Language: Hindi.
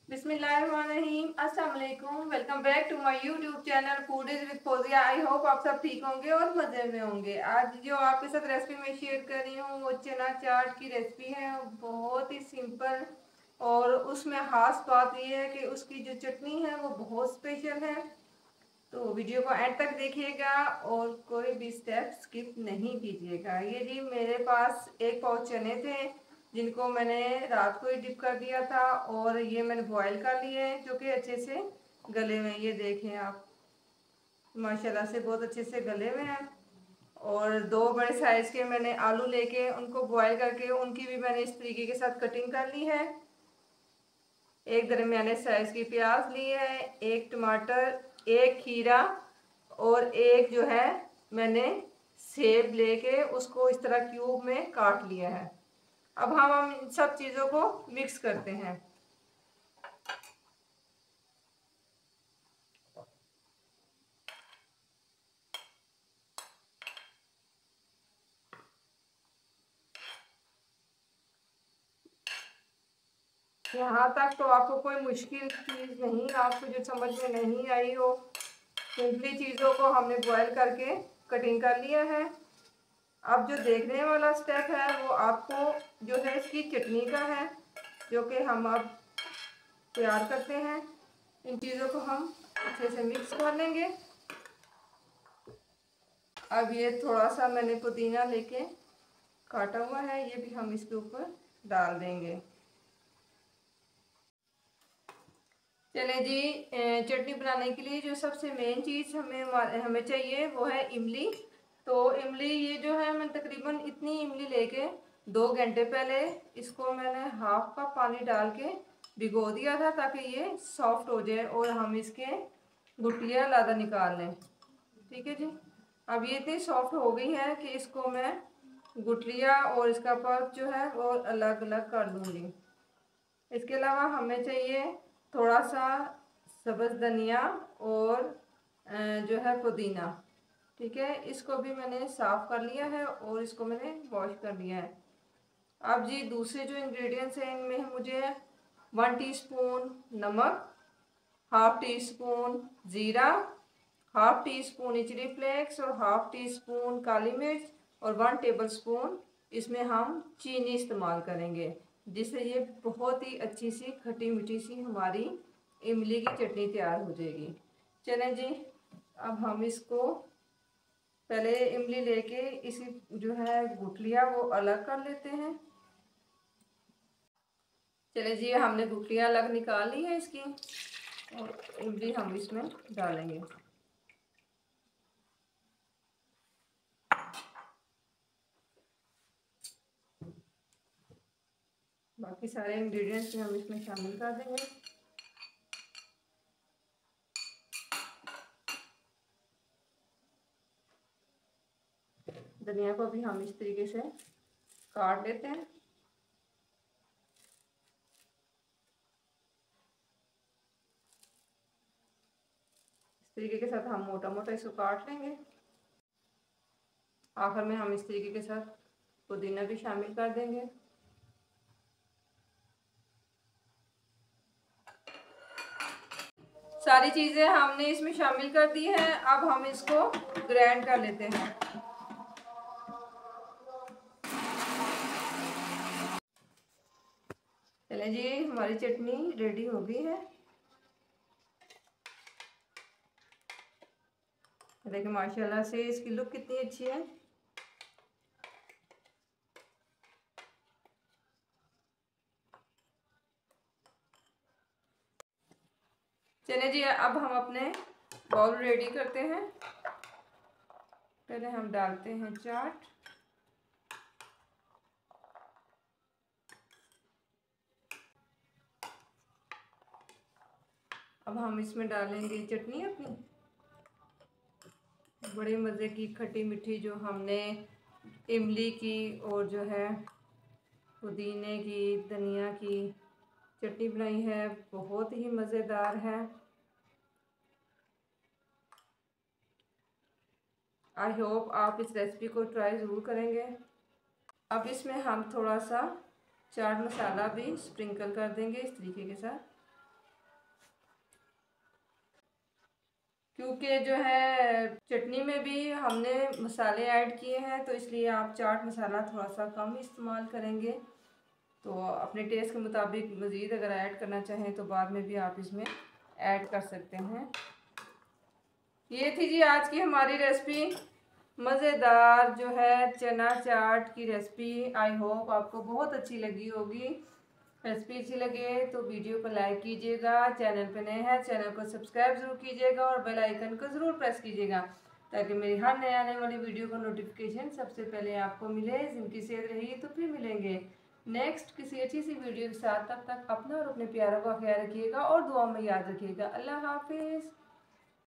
बिस्मिल्लाहिर्रहमानिर्रहीम। अस्सलाम वालेकुम। Welcome back to my YouTube channel foodies with Fauzia. I hope आप सब ठीक होंगे और मज़े में होंगे। आज जो आपके साथ रेसिपी मैं शेयर कर रही हूँ वो चना चाट की रेसिपी है। बहुत ही सिंपल और उसमें ख़ास बात ये है कि उसकी जो चटनी है वो बहुत स्पेशल है। तो वीडियो को एंड तक देखिएगा और कोई भी स्टेप स्किप नहीं कीजिएगा। ये जी मेरे पास एक पाव चने थे जिनको मैंने रात को ही डिप कर दिया था और ये मैंने बॉईल कर लिए हैं जो कि अच्छे से गले हुए हैं। ये देखें आप, माशाल्लाह से बहुत अच्छे से गले हुए हैं। और दो बड़े साइज़ के मैंने आलू लेके उनको बॉईल करके उनकी भी मैंने इस तरीके के साथ कटिंग कर ली है। एक दरमियाने साइज़ की प्याज ली है, एक टमाटर, एक खीरा और एक जो है मैंने सेब लेके उसको इस तरह क्यूब में काट लिया है। अब हम इन सब चीज़ों को मिक्स करते हैं। यहाँ तक तो आपको कोई मुश्किल चीज़ नहीं, आपको जो समझ में नहीं आई हो, सिंपली चीज़ों को हमने बॉयल करके कटिंग कर लिया है। अब जो देखने वाला स्टेप है वो आपको जो है इसकी चटनी का है, जो कि हम अब तैयार करते हैं। इन चीज़ों को हम अच्छे से मिक्स कर लेंगे। अब ये थोड़ा सा मैंने पुदीना लेके काटा हुआ है, ये भी हम इसके ऊपर डाल देंगे। चले जी, चटनी बनाने के लिए जो सबसे मेन चीज़ हमें चाहिए वो है इमली। तो इमली ये जो है मैं तकरीबन इतनी इमली लेके 2 घंटे पहले इसको मैंने हाफ कप पानी डाल के भिगो दिया था ताकि ये सॉफ्ट हो जाए और हम इसके गुठलियाँ लादा निकाल लें। ठीक है जी। अब ये इतनी सॉफ्ट हो गई है कि इसको मैं गुठलियाँ और इसका पल्प जो है वो अलग अलग कर लूँगी। इसके अलावा हमें चाहिए थोड़ा सा सब्ज़ धनिया और जो है पुदीना। ठीक है, इसको भी मैंने साफ़ कर लिया है और इसको मैंने वॉश कर लिया है। अब जी दूसरे जो इंग्रेडिएंट्स हैं इनमें मुझे 1 टीस्पून नमक, हाफ टी स्पून ज़ीरा, half teaspoon chili flakes और हाफ टी स्पून काली मिर्च और 1 टेबल स्पून इसमें हम चीनी इस्तेमाल करेंगे, जिससे ये बहुत ही अच्छी सी खट्टी मीठी सी हमारी इमली की चटनी तैयार हो जाएगी। चलें जी, अब हम इसको पहले इमली लेके इसी जो है गुठलियाँ वो अलग कर लेते हैं। चले जी, हमने गुठलियाँ अलग निकाल ली है इसकी और इमली हम इसमें डालेंगे। बाकी सारे इंग्रेडिएंट्स भी हम इसमें शामिल कर देंगे। धनिया को भी हम इस तरीके से काट लेते हैं। इस तरीके के साथ हम मोटा मोटा इसको काट लेंगे। आखिर में हम इस तरीके के साथ पुदीना भी शामिल कर देंगे। सारी चीज़ें हमने इसमें शामिल कर दी हैं। अब हम इसको ग्राइंड कर लेते हैं। चलें जी, हमारी चटनी रेडी हो गई है। देखिए माशाल्लाह से इसकी लुक कितनी अच्छी है। चलिए जी, अब हम अपने बाउल रेडी करते हैं। पहले हम डालते हैं चाट। अब हम इसमें डालेंगे चटनी अपनी, बड़े मज़े की खट्टी मीठी जो हमने इमली की और जो है पुदीने की धनिया की चटनी बनाई है, बहुत ही मज़ेदार है। आई होप आप इस रेसिपी को ट्राई ज़रूर करेंगे। अब इसमें हम थोड़ा सा चाट मसाला भी स्प्रिंकल कर देंगे इस तरीके के साथ। क्योंकि जो है चटनी में भी हमने मसाले ऐड किए हैं, तो इसलिए आप चाट मसाला थोड़ा सा कम इस्तेमाल करेंगे। तो अपने टेस्ट के मुताबिक मज़ीद अगर ऐड करना चाहें तो बाद में भी आप इसमें ऐड कर सकते हैं। ये थी जी आज की हमारी रेसिपी, मज़ेदार जो है चना चाट की रेसिपी। आई होप आपको बहुत अच्छी लगी होगी। रेसिपी अच्छी लगे तो वीडियो को लाइक कीजिएगा, चैनल पे नए हैं चैनल को सब्सक्राइब ज़रूर कीजिएगा और बेल आइकन को ज़रूर प्रेस कीजिएगा, ताकि मेरी हर नए आने वाली वीडियो का नोटिफिकेशन सबसे पहले आपको मिले। जिनकी सेहत रही तो फिर मिलेंगे नेक्स्ट किसी अच्छी सी वीडियो के साथ। तब तक अपना और अपने प्यारों का ख्याल रखिएगा और दुआ में याद रखिएगा। अल्लाह हाफिज़।